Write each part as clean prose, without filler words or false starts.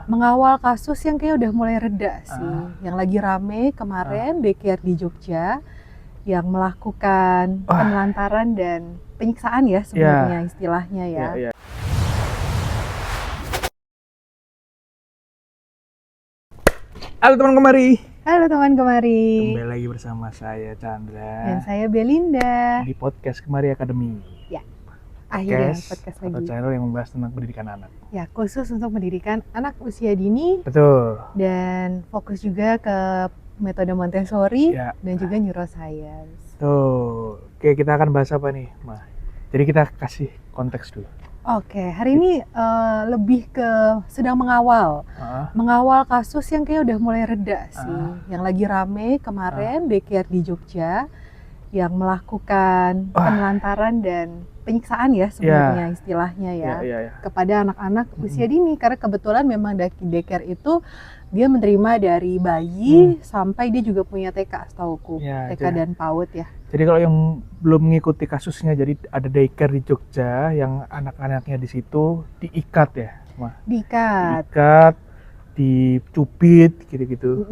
mengawal kasus yang kayak udah mulai reda sih. Yang lagi rame kemarin daycare di Jogja yang melakukan penelantaran dan penyiksaan ya sebenarnya istilahnya ya. Halo teman Kemari. Halo teman Kemari. Kembali lagi bersama saya Chandra Dan saya Belinda di podcast Kemari Academy. Ya, akhirnya podcast atau lagi. channel yang membahas tentang pendidikan anak. Ya, khusus untuk pendidikan anak usia dini. Betul. Dan fokus juga ke metode Montessori dan juga neuroscience. Tuh, oke, kita akan bahas apa nih, Ma? Jadi kita kasih konteks dulu. Oke, hari ini lebih ke sedang mengawal kasus yang kayak udah mulai reda sih. Yang lagi rame kemarin daycare di Jogja yang melakukan penelantaran dan penyiksaan ya sebenarnya istilahnya ya kepada anak-anak usia dini, karena kebetulan memang daycare itu dia menerima dari bayi sampai dia juga punya TK setauku, TK dan PAUD ya. Jadi kalau yang belum mengikuti kasusnya, jadi ada daycare di Jogja yang anak-anaknya di situ diikat ya, Ma? Diikat, dicubit gitu-gitu.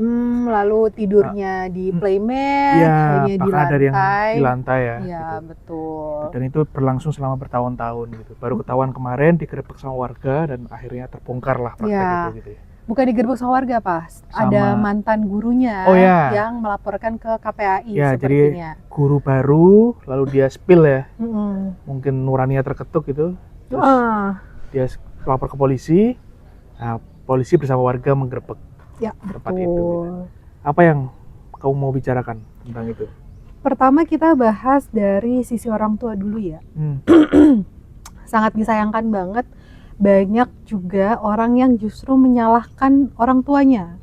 Lalu tidurnya di playmat, hanya di lantai. Ada yang di lantai ya. Iya, gitu. Betul. Dan itu berlangsung selama bertahun-tahun gitu. Baru ketahuan kemarin, digerebek sama warga dan akhirnya terbongkar lah praktek itu gitu ya. Bukan digerebek sama warga, Pak. Ada mantan gurunya yang melaporkan ke KPAI sepertinya. Jadi guru baru, lalu dia spill ya. Mungkin nuraninya terketuk gitu. Terus dia lapor ke polisi. Nah, polisi bersama warga menggerebek tempat itu. Gitu. Apa yang kamu mau bicarakan tentang itu? Pertama kita bahas dari sisi orang tua dulu ya. Sangat disayangkan banget, banyak juga orang yang justru menyalahkan orang tuanya.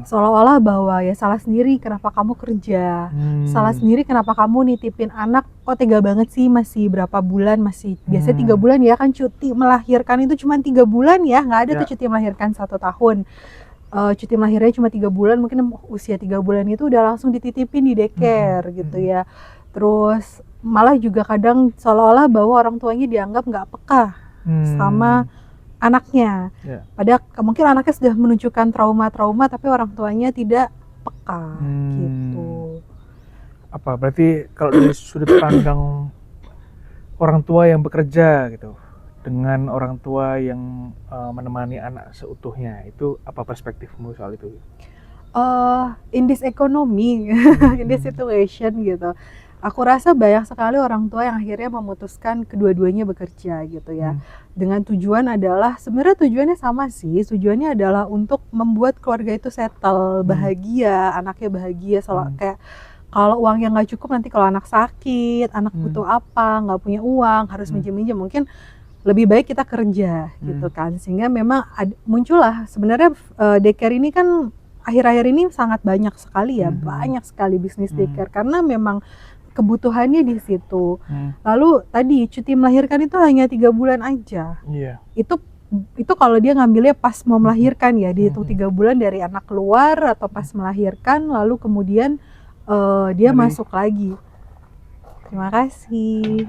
Seolah-olah bahwa ya salah sendiri kenapa kamu kerja, salah sendiri kenapa kamu nitipin anak, kok tega banget sih masih berapa bulan, masih biasanya 3 bulan ya kan, cuti melahirkan itu cuma 3 bulan ya, nggak ada tuh cuti melahirkan 1 tahun. Cuti melahirnya cuma 3 bulan, mungkin usia 3 bulan itu udah langsung dititipin di daycare gitu ya. Terus malah juga kadang seolah-olah bahwa orang tuanya dianggap nggak peka sama anaknya. Padahal mungkin anaknya sudah menunjukkan trauma-trauma tapi orang tuanya tidak peka gitu. Apa berarti kalau dari sudut pandang orang tua yang bekerja gitu dengan orang tua yang menemani anak seutuhnya, itu apa perspektifmu soal itu? In this economy, in this situation gitu, aku rasa banyak sekali orang tua yang akhirnya memutuskan kedua-duanya bekerja gitu ya. Dengan tujuan adalah, sebenarnya tujuannya sama sih, tujuannya adalah untuk membuat keluarga itu settle, bahagia, anaknya bahagia. Kayak kalau uangnya nggak cukup, nanti kalau anak sakit, anak butuh apa, nggak punya uang, harus minjem-minjem, mungkin lebih baik kita kerja gitu kan. Sehingga memang muncullah sebenarnya daycare ini kan akhir-akhir ini sangat banyak sekali ya, banyak sekali bisnis daycare karena memang kebutuhannya di situ. Lalu tadi cuti melahirkan itu hanya 3 bulan aja. Itu kalau dia ngambilnya pas mau melahirkan ya, dihitung 3 bulan dari anak keluar atau pas melahirkan, lalu kemudian dia masuk lagi. Terima kasih.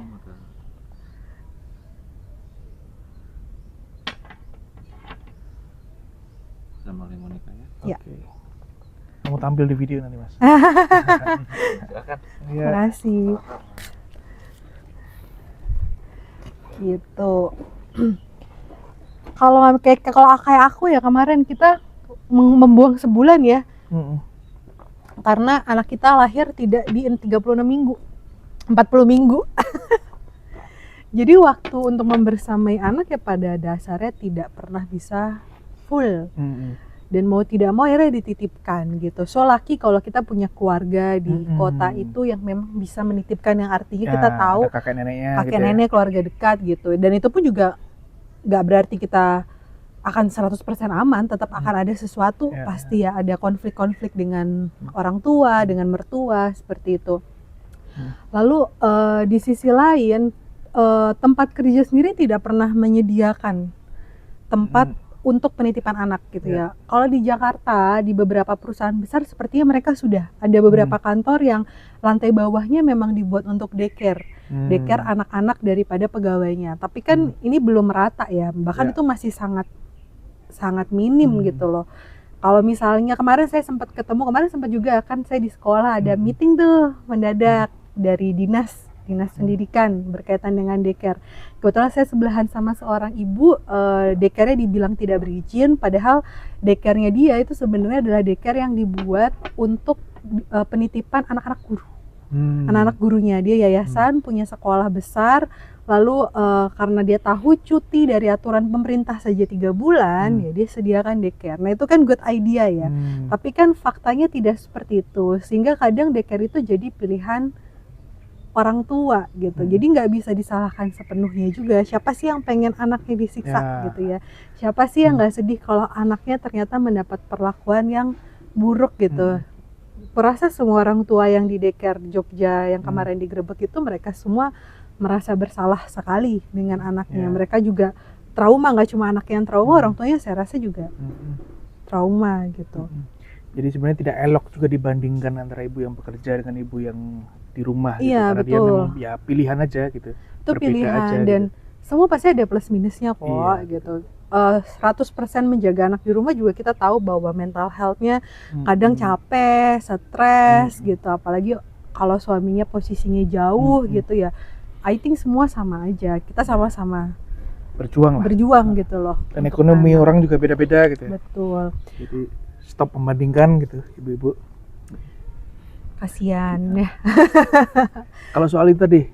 Sama Monica Ya. ya. Kamu tampil di video nanti, Mas. Silakan. Terima kasih. Gitu. Kalau kayak aku ya, kemarin kita membuang sebulan ya. Karena anak kita lahir tidak di 36 minggu. 40 minggu. Jadi waktu untuk membersamai anak ya pada dasarnya tidak pernah bisa full. Dan mau tidak mau akhirnya dititipkan gitu. So lucky kalau kita punya keluarga di kota itu yang memang bisa menitipkan, yang artinya kita tahu kakek nenek keluarga dekat gitu. Dan itu pun juga nggak berarti kita akan 100% aman, tetap akan ada sesuatu, pasti ya ada konflik-konflik dengan orang tua, dengan mertua, seperti itu. Lalu di sisi lain, tempat kerja sendiri tidak pernah menyediakan tempat untuk penitipan anak gitu ya. Kalau di Jakarta, di beberapa perusahaan besar sepertinya mereka sudah ada beberapa kantor yang lantai bawahnya memang dibuat untuk daycare. Daycare anak-anak daripada pegawainya. Tapi kan ini belum merata ya, bahkan itu masih sangat sangat minim gitu loh. Kalau misalnya kemarin sempat juga kan saya di sekolah ada meeting tuh mendadak dari dinas pendidikan berkaitan dengan daycare. Kebetulan saya sebelahan sama seorang ibu, daycare-nya dibilang tidak berizin, padahal daycare-nya dia itu sebenarnya adalah daycare yang dibuat untuk penitipan anak-anak guru. Anak-anak gurunya, dia yayasan punya sekolah besar, lalu karena dia tahu cuti dari aturan pemerintah saja 3 bulan, ya dia sediakan daycare. Nah itu kan good idea ya, tapi kan faktanya tidak seperti itu, sehingga kadang daycare itu jadi pilihan orang tua gitu. Jadi nggak bisa disalahkan sepenuhnya juga. Siapa sih yang pengen anaknya disiksa gitu ya? Siapa sih yang nggak sedih kalau anaknya ternyata mendapat perlakuan yang buruk gitu? Kurasa semua orang tua yang di daycare Jogja yang kemarin digerebek itu mereka semua merasa bersalah sekali dengan anaknya. Mereka juga trauma, nggak cuma anaknya yang trauma, orang tuanya saya rasa juga trauma gitu. Jadi sebenarnya tidak elok juga dibandingkan antara ibu yang bekerja dengan ibu yang di rumah gitu, Iya, karena betul. dia memang ya pilihan aja gitu. Itu Berbeda pilihan aja, dan gitu. semua pasti ada plus minusnya kok gitu. 100% menjaga anak di rumah juga kita tahu bahwa mental health-nya kadang capek, stres gitu, apalagi kalau suaminya posisinya jauh gitu ya. I think semua sama aja, kita sama-sama berjuang gitu loh. Dan ekonomi orang juga beda-beda gitu ya. Betul. Jadi stop membandingkan gitu ibu-ibu. Kasian ya. Kalau soal itu tadi,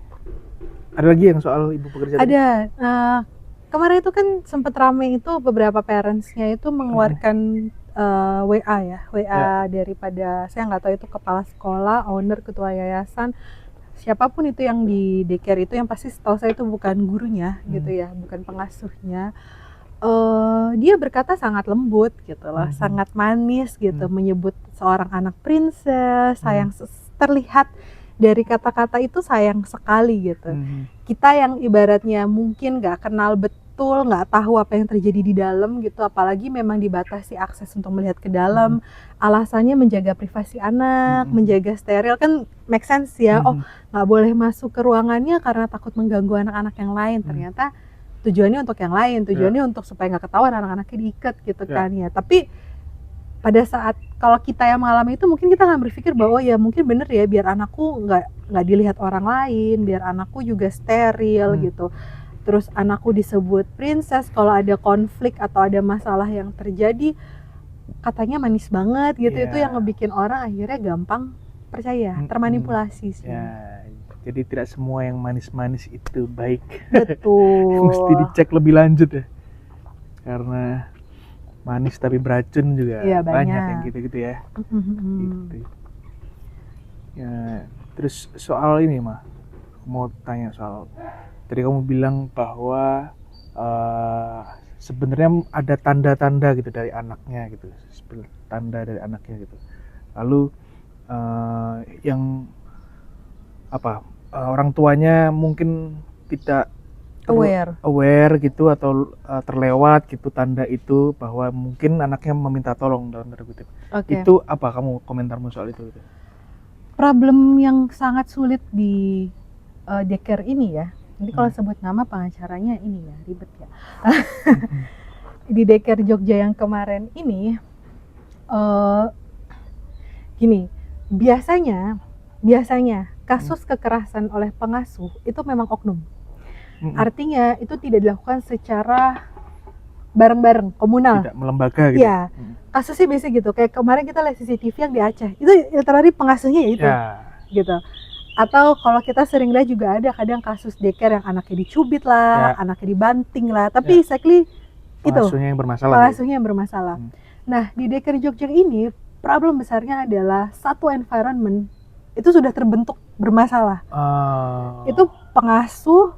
ada lagi yang soal ibu pekerja tadi? Ada. Kemarin itu kan sempat rame itu beberapa parentsnya itu mengeluarkan WA ya, WA daripada saya nggak tahu itu kepala sekolah, owner, ketua yayasan, siapapun itu yang di daycare itu, yang pasti setahu saya itu bukan gurunya gitu ya, bukan pengasuhnya. Dia berkata sangat lembut gitu loh, sangat manis gitu, menyebut seorang anak princess, sayang, terlihat dari kata-kata itu sayang sekali gitu. Kita yang ibaratnya mungkin nggak kenal betul, nggak tahu apa yang terjadi di dalam gitu, apalagi memang dibatasi akses untuk melihat ke dalam, alasannya menjaga privasi anak, menjaga steril, kan make sense ya. Oh, nggak boleh masuk ke ruangannya karena takut mengganggu anak-anak yang lain. Ternyata tujuannya untuk yang lain, tujuannya untuk supaya nggak ketahuan anak-anaknya diikat gitu kan ya. Tapi pada saat kalau kita yang mengalami itu, mungkin kita akan berpikir bahwa ya mungkin bener ya, biar anakku nggak dilihat orang lain, biar anakku juga steril gitu. Terus anakku disebut princess, kalau ada konflik atau ada masalah yang terjadi katanya manis banget gitu. Itu yang ngebikin orang akhirnya gampang percaya, termanipulasi sih. Jadi tidak semua yang manis-manis itu baik. Betul. Mesti dicek lebih lanjut ya. Karena manis tapi beracun juga banyak yang gitu-gitu ya. Gitu. Ya, terus soal ini mah, mau tanya soal tadi kamu bilang bahwa sebenarnya ada tanda-tanda gitu dari anaknya gitu, tanda dari anaknya gitu. Lalu yang orang tuanya mungkin tidak aware gitu atau terlewat gitu tanda itu bahwa mungkin anaknya meminta tolong dalam tanda kutip. Itu apa kamu komentarmu soal itu? Problem yang sangat sulit di daycare ini ya. Jadi kalau sebut nama pengacaranya ini ya ribet ya. Di daycare Jogja yang kemarin ini gini, biasanya kasus kekerasan oleh pengasuh itu memang oknum. Artinya itu tidak dilakukan secara bareng-bareng, komunal. Tidak melembaga gitu. Iya. Kasusnya biasa gitu. Kayak kemarin kita lihat CCTV yang di Aceh. Itu literally pengasuhnya ya itu. Gitu. Atau kalau kita sering lihat juga ada kadang kasus daycare yang anaknya dicubit lah, anaknya dibanting lah. Tapi exactly itu. Pengasuhnya yang bermasalah. Pengasuhnya yang bermasalah. Nah, di daycare Jogja ini problem besarnya adalah satu environment itu sudah terbentuk bermasalah. Itu pengasuh,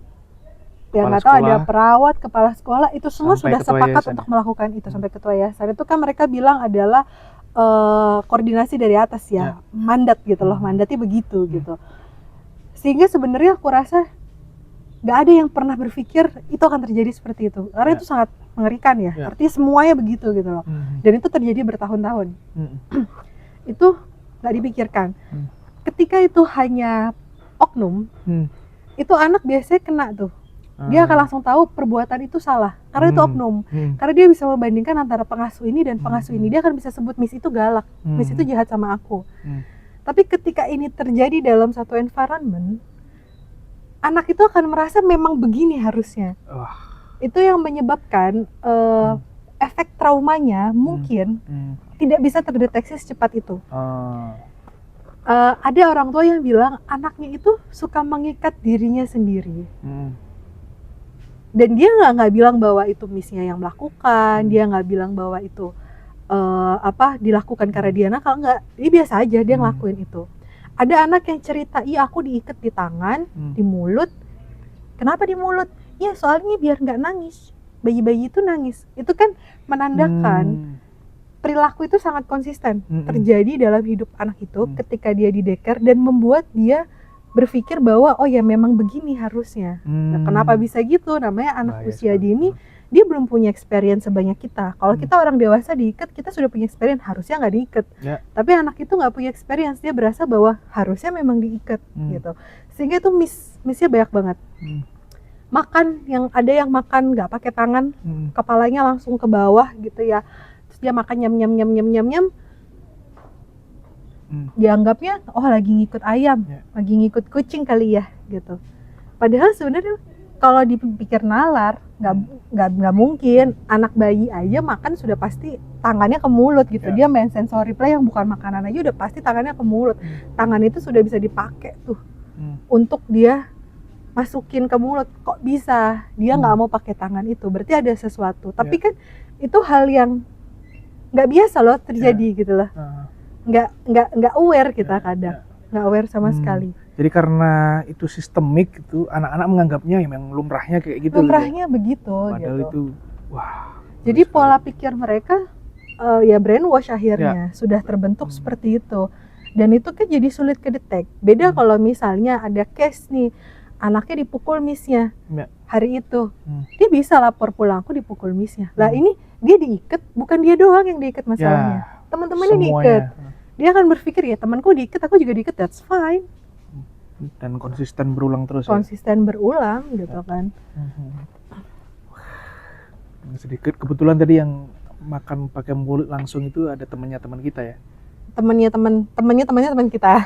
ya nggak tahu ada perawat, kepala sekolah, itu semua sudah sepakat untuk melakukan itu sampai ketua yayasan. Itu kan mereka bilang adalah koordinasi dari atas ya, mandat gitu loh, mandatnya begitu gitu. Sehingga sebenarnya aku rasa nggak ada yang pernah berpikir itu akan terjadi seperti itu, karena itu sangat mengerikan ya. Artinya semuanya begitu gitu loh, dan itu terjadi bertahun-tahun. Itu nggak dipikirkan. Ketika itu hanya oknum, itu anak biasanya kena tuh Dia akan langsung tahu perbuatan itu salah karena itu oknum. Karena dia bisa membandingkan antara pengasuh ini dan pengasuh ini. Dia akan bisa sebut Miss itu galak, Miss itu jahat sama aku. Tapi ketika ini terjadi dalam satu environment, anak itu akan merasa memang begini harusnya. Itu yang menyebabkan efek traumanya mungkin tidak bisa terdeteksi secepat itu. Ada orang tua yang bilang anaknya itu suka mengikat dirinya sendiri. Dan dia nggak bilang bahwa itu Miss-nya yang melakukan, dia nggak bilang bahwa itu dilakukan karena dia nakal, nggak, dia biasa aja dia ngelakuin itu. Ada anak yang cerita, iya aku diikat di tangan, di mulut. Kenapa di mulut? Ya soalnya biar nggak nangis. Bayi-bayi itu nangis, itu kan menandakan perilaku itu sangat konsisten terjadi dalam hidup anak itu ketika dia dideker dan membuat dia berpikir bahwa oh ya memang begini harusnya. Nah, kenapa bisa gitu? Namanya anak usia dini, dia belum punya experience sebanyak kita. Kalau kita orang dewasa diikat, kita sudah punya experience, harusnya nggak diikat. Tapi anak itu nggak punya experience, dia berasa bahwa harusnya memang diikat gitu. Sehingga itu missnya banyak banget. Makan, yang ada yang makan nggak pakai tangan, kepalanya langsung ke bawah gitu ya. Terus dia makan nyam. Dianggapnya oh lagi ngikut ayam, lagi ngikut kucing kali ya gitu. Padahal sebenarnya kalau dipikir nalar nggak mungkin anak bayi aja makan sudah pasti tangannya ke mulut gitu. Dia main sensory play yang bukan makanan aja udah pasti tangannya ke mulut. Tangan itu sudah bisa dipakai tuh untuk dia masukin ke mulut. Kok bisa dia nggak mau pakai tangan itu? Berarti ada sesuatu. Tapi kan itu hal yang nggak biasa loh terjadi gitu loh. Nggak aware kita kadang, nggak aware sama sekali. Jadi karena itu sistemik itu anak-anak menganggapnya yang lumrahnya kayak gitu. Lumrahnya begitu. Padahal gitu. itu wah. Jadi pola pikir mereka ya brainwash akhirnya sudah terbentuk seperti itu. Dan itu kan jadi sulit kedetek. Beda kalau misalnya ada case nih anaknya dipukul Miss-nya hari itu, dia bisa lapor pulang aku dipukul Miss-nya. Lah ini dia diikat, bukan dia doang yang diikat masalahnya. Teman-temannya diikat. Dia akan berpikir ya temanku diikat, aku juga diikat, that's fine. Dan konsisten berulang terus. Konsisten berulang gitu kan. Sedikit kebetulan tadi yang makan pakai mulut langsung itu ada teman kita ya. Temannya teman kita. Temannya teman kita.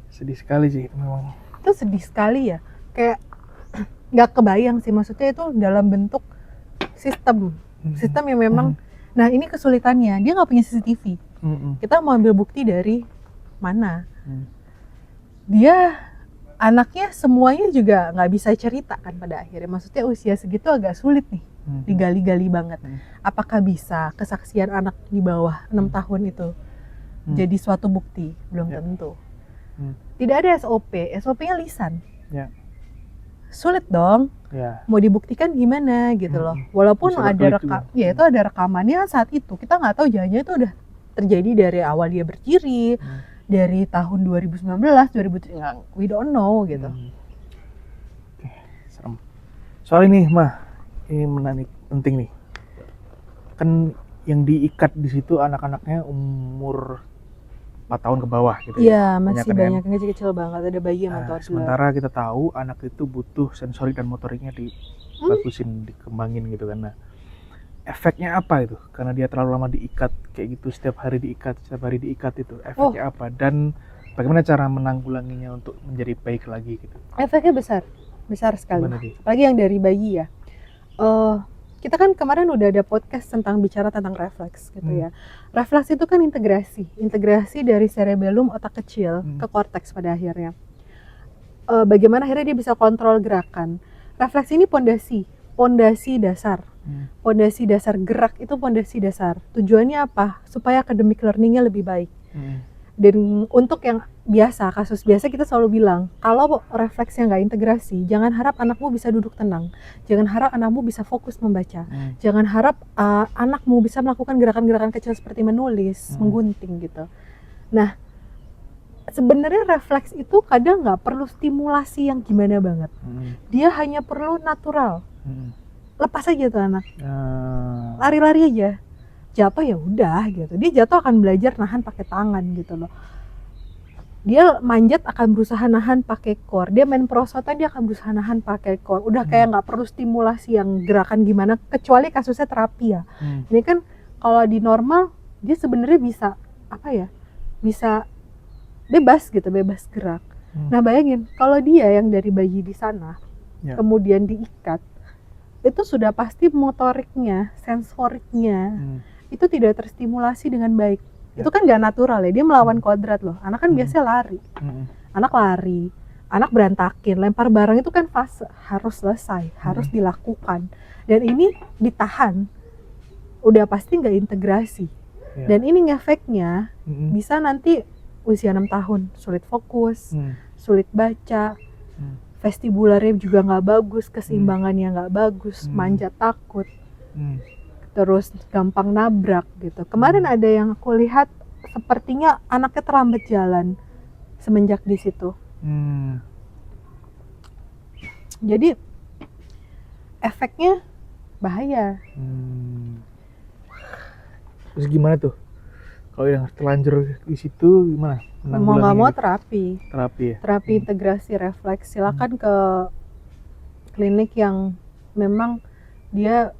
Sedih sekali sih itu memang. Itu sedih sekali ya. Kayak nggak kebayang sih, maksudnya itu dalam bentuk sistem yang memang. Nah ini kesulitannya, dia nggak punya CCTV. Kita mau ambil bukti dari mana? Dia anaknya semuanya juga nggak bisa cerita kan pada akhirnya. Maksudnya usia segitu agak sulit nih, digali-gali banget. Apakah bisa kesaksian anak di bawah 6 tahun itu jadi suatu bukti? Belum tentu. Tidak ada SOP-nya lisan. Sulit dong. Mau dibuktikan gimana gitu loh. Walaupun ada itu ada rekamannya saat itu. Kita nggak tahu jangan-jangan itu udah terjadi dari awal dia berdiri, dari tahun 2019, 2003, we don't know gitu. Serem. Soal ini ini menarik, penting nih. Kan yang diikat di situ anak-anaknya umur 4 tahun ke bawah gitu. Iya, masih banyak yang kecil-kecil banget, ada bayi yang toddler. Sementara kita tahu anak itu butuh sensorik dan motoriknya dibagusin, dikembangin gitu kan. Nah, efeknya apa itu? Karena dia terlalu lama diikat kayak gitu, setiap hari diikat itu. Efeknya apa? Dan bagaimana cara menanggulanginya untuk menjadi baik lagi gitu? Efeknya besar sekali. Apalagi yang dari bayi ya. Kita kan kemarin udah ada podcast bicara tentang refleks gitu ya. Refleks itu kan integrasi dari cerebellum otak kecil ke korteks pada akhirnya. Bagaimana akhirnya dia bisa kontrol gerakan. Refleks ini pondasi dasar. Pondasi dasar gerak itu pondasi dasar. Tujuannya apa? Supaya academic learningnya lebih baik. Dan untuk yang kasus biasa kita selalu bilang, kalau refleksnya nggak integrasi, jangan harap anakmu bisa duduk tenang, jangan harap anakmu bisa fokus membaca, jangan harap anakmu bisa melakukan gerakan-gerakan kecil seperti menulis, menggunting gitu. Nah, sebenarnya refleks itu kadang nggak perlu stimulasi yang gimana banget, dia hanya perlu natural, lepas aja tuh anak, lari-lari aja. Jatuh ya udah gitu, dia jatuh akan belajar nahan pakai tangan gitu loh. dia manjat akan berusaha nahan pakai core, dia main perosotan dia akan berusaha nahan pakai core, udah kayak nggak perlu stimulasi yang gerakan gimana, kecuali kasusnya terapi ya. Ini kan kalau di normal dia sebenarnya bisa apa ya, bisa bebas gitu, bebas gerak. Nah bayangin kalau dia yang dari bayi di sana kemudian diikat, itu sudah pasti motoriknya, sensoriknya itu tidak terstimulasi dengan baik. Itu kan gak natural ya, dia melawan kodrat loh. Anak kan biasanya lari, anak berantakin, lempar barang itu kan fase, harus selesai, harus dilakukan. Dan ini ditahan, udah pasti gak integrasi. Dan ini ngefeknya bisa nanti usia 6 tahun, sulit fokus, sulit baca, vestibularnya juga gak bagus, keseimbangannya gak bagus, manja takut. Terus gampang nabrak gitu. Kemarin ada yang aku lihat sepertinya anaknya terlambat jalan semenjak di situ. Jadi efeknya bahaya. Terus gimana tuh? Kalau yang terlanjur di situ gimana? Mau nggak mau terapi. Terapi ya? Terapi integrasi refleks. Silakan ke klinik yang memang dia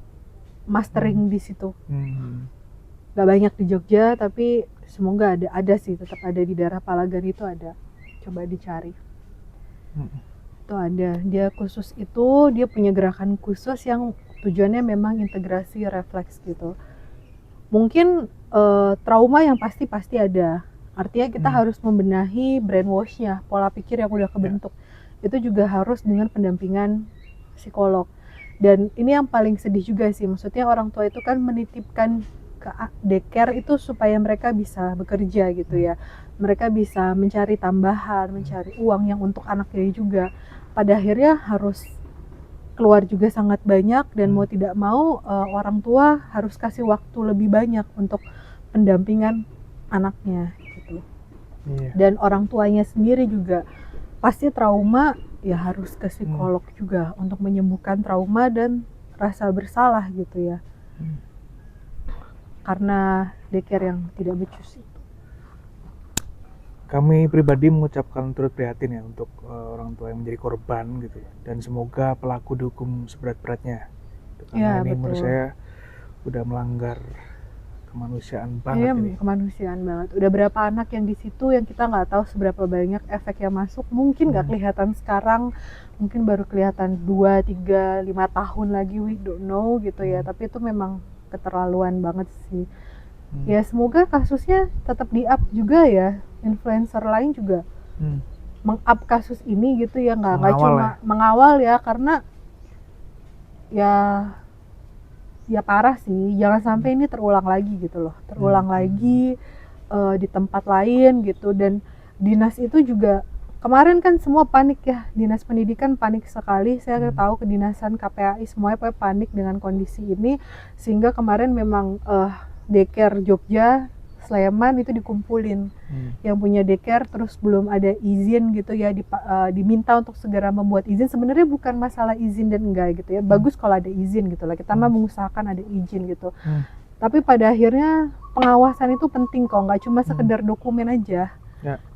mastering di situ. Gak banyak di Jogja, tapi semoga ada sih, tetap ada di daerah Palagan itu ada. Coba dicari. Itu ada. Dia khusus itu, dia punya gerakan khusus yang tujuannya memang integrasi refleks gitu. Mungkin trauma yang pasti ada. Artinya kita harus membenahi brainwash-nya, pola pikir yang udah kebentuk. Itu juga harus dengan pendampingan psikolog. Dan ini yang paling sedih juga sih, maksudnya orang tua itu kan menitipkan ke daycare itu supaya mereka bisa bekerja gitu ya. Mereka bisa mencari tambahan, mencari uang yang untuk anaknya juga. Pada akhirnya harus keluar juga sangat banyak dan mau tidak mau orang tua harus kasih waktu lebih banyak untuk pendampingan anaknya gitu. Dan orang tuanya sendiri juga pasti trauma, ya harus ke psikolog juga untuk menyembuhkan trauma dan rasa bersalah gitu ya. Karena daycare yang tidak becus itu. Kami pribadi mengucapkan turut prihatin ya untuk orang tua yang menjadi korban gitu ya. Dan semoga pelaku dihukum seberat-beratnya. Karena ini menurut saya udah melanggar kemanusiaan banget ini. Kemanusiaan banget. Udah berapa anak yang di situ yang kita nggak tahu seberapa banyak efek yang masuk. Mungkin nggak kelihatan sekarang, mungkin baru kelihatan 2, 3, 5 tahun lagi, we don't know gitu ya. Tapi itu memang keterlaluan banget sih. Ya semoga kasusnya tetap di-up juga ya. Influencer lain juga meng-up kasus ini gitu ya, nggak cuma mengawal ya, karena ya parah sih, jangan sampai ini terulang lagi gitu loh, lagi di tempat lain gitu. Dan dinas itu juga kemarin kan semua panik ya, dinas pendidikan panik sekali. Saya tahu kedinasan KPAI semuanya panik dengan kondisi ini, sehingga kemarin memang daycare Jogja, Sleman itu dikumpulin yang punya daycare, terus belum ada izin gitu ya, diminta untuk segera membuat izin. Sebenarnya bukan masalah izin dan enggak gitu ya, bagus kalau ada izin gitu lah, kita mah mengusahakan ada izin gitu. Tapi pada akhirnya pengawasan itu penting kok, nggak cuma sekedar dokumen aja,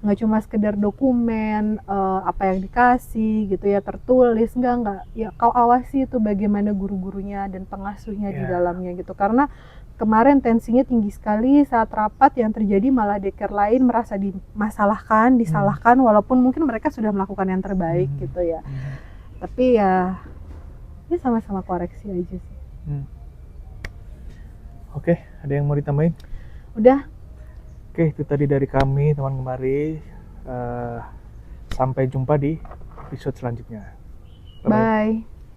nggak cuma sekedar dokumen apa yang dikasih gitu ya tertulis, enggak ya, kau awasi itu bagaimana guru-gurunya dan pengasuhnya di dalamnya gitu. Karena kemarin tensinya tinggi sekali saat rapat, yang terjadi malah daycare lain merasa dimasalahkan, disalahkan, walaupun mungkin mereka sudah melakukan yang terbaik gitu ya. Tapi ya sama-sama koreksi aja sih. Oke, ada yang mau ditambahin? Udah. Oke, itu tadi dari kami teman Gemari. Sampai jumpa di episode selanjutnya. Bye.